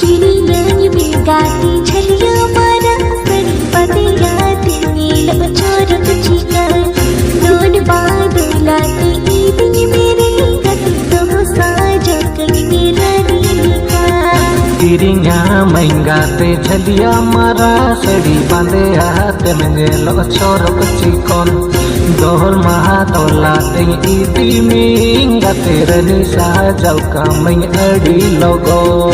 चिड़िया में गाती छलिया मारा सड़ी पतियाती नील चोरक चिका नोन बादलाती ईदी मेरे गति तो साजा कहीं रानी का चिड़िया में गाते छलिया मारा सड़ी बांधे हाथ में लो चोरक चिकन दोहल महा तोलाते ईदी में गाते रनी साजा का मैं अड़ी लोगो।